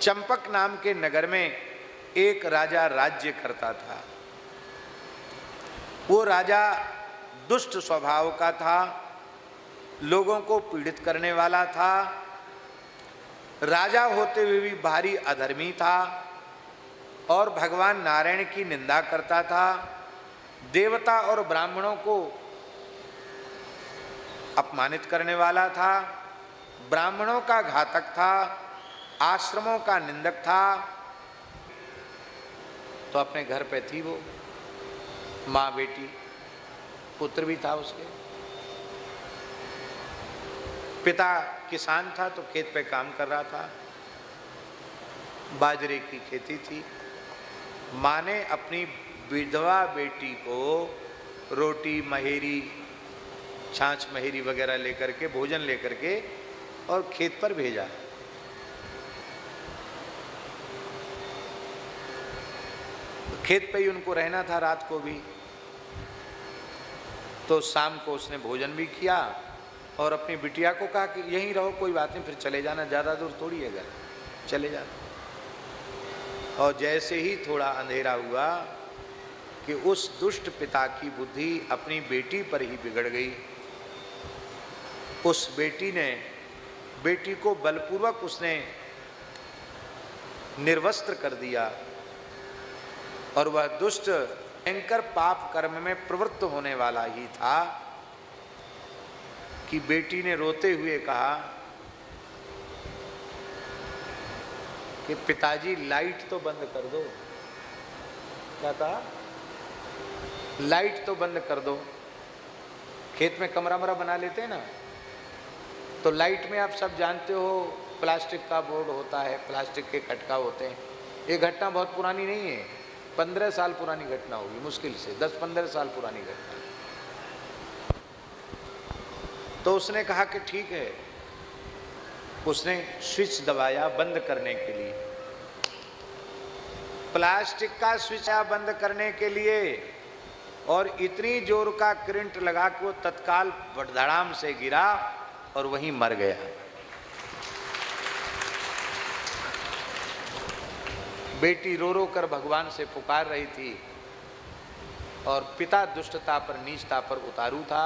चंपक नाम के नगर में एक राजा राज्य करता था। वो राजा दुष्ट स्वभाव का था, लोगों को पीड़ित करने वाला था, राजा होते हुए भी भारी अधर्मी था और भगवान नारायण की निंदा करता था, देवता और ब्राह्मणों को अपमानित करने वाला था, ब्राह्मणों का घातक था, आश्रमों का निंदक था। तो अपने घर पे थी वो माँ बेटी, पुत्र भी था उसके। पिता किसान था तो खेत पे काम कर रहा था, बाजरे की खेती थी। माँ ने अपनी विधवा बेटी को रोटी महेरी, छाछ महेरी वगैरह लेकर के, भोजन लेकर के और खेत पर भेजा। खेत पे ही उनको रहना था रात को भी, तो शाम को उसने भोजन भी किया और अपनी बिटिया को कहा कि यहीं रहो, कोई बात नहीं, फिर चले जाना, ज़्यादा दूर थोड़ी है घर, चले जाना। और जैसे ही थोड़ा अंधेरा हुआ कि उस दुष्ट पिता की बुद्धि अपनी बेटी पर ही बिगड़ गई। उस बेटी को बलपूर्वक उसने निर्वस्त्र कर दिया और वह दुष्ट भयंकर पाप कर्म में प्रवृत्त होने वाला ही था कि बेटी ने रोते हुए कहा कि पिताजी लाइट तो बंद कर दो। क्या कहा? लाइट तो बंद कर दो। खेत में कमरा वमरा बना लेते हैं ना, तो लाइट में आप सब जानते हो प्लास्टिक का बोर्ड होता है, प्लास्टिक के खटका होते हैं। ये घटना बहुत पुरानी नहीं है, 15 साल पुरानी घटना होगी, मुश्किल से 10-15 साल पुरानी घटना। तो उसने कहा कि ठीक है। उसने स्विच दबाया बंद करने के लिए, प्लास्टिक का स्विच बंद करने के लिए, और इतनी जोर का करंट लगा कि वो तत्काल धड़ाम से गिरा और वहीं मर गया। बेटी रो रो कर भगवान से पुकार रही थी और पिता दुष्टता पर, नीचता पर उतारू था।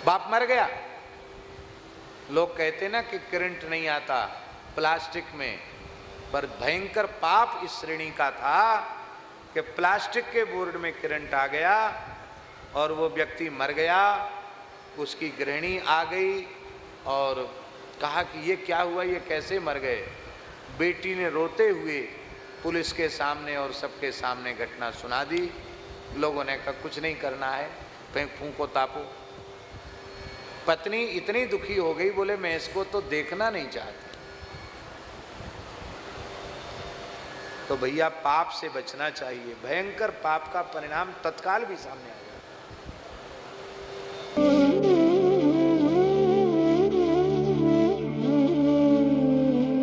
बाप मर गया। लोग कहते ना कि करंट नहीं आता प्लास्टिक में, पर भयंकर पाप इस श्रेणी का था कि प्लास्टिक के बोर्ड में करंट आ गया और वो व्यक्ति मर गया। उसकी गृहिणी आ गई और कहा कि ये क्या हुआ, ये कैसे मर गए। बेटी ने रोते हुए पुलिस के सामने और सबके सामने घटना सुना दी। लोगों ने कहा कुछ नहीं करना है, फेंक फूंको तापो। पत्नी इतनी दुखी हो गई, बोले मैं इसको तो देखना नहीं चाहती। तो भैया पाप से बचना चाहिए, भयंकर पाप का परिणाम तत्काल भी सामने आ गया।